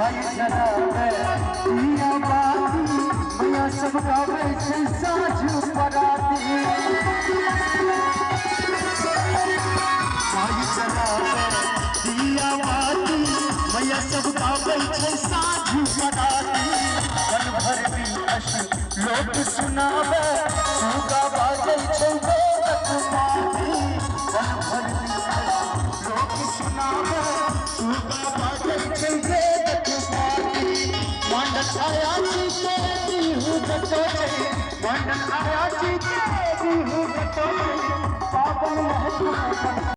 माई जरावे दिया बाती मैया सब गावे से साझ पराती माई जरावे दिया बाती मैया सब गावे से साझ पराती मन भर भी अश लोक सुनावे सुगा बाजे छे वेदक माती मन भर भी लोक सुनावे सुगा बाजे छे वेदक माती मंडल आया जी के बिहू जटोले मंडल आया जी के बिहू जटोले पावन महत्व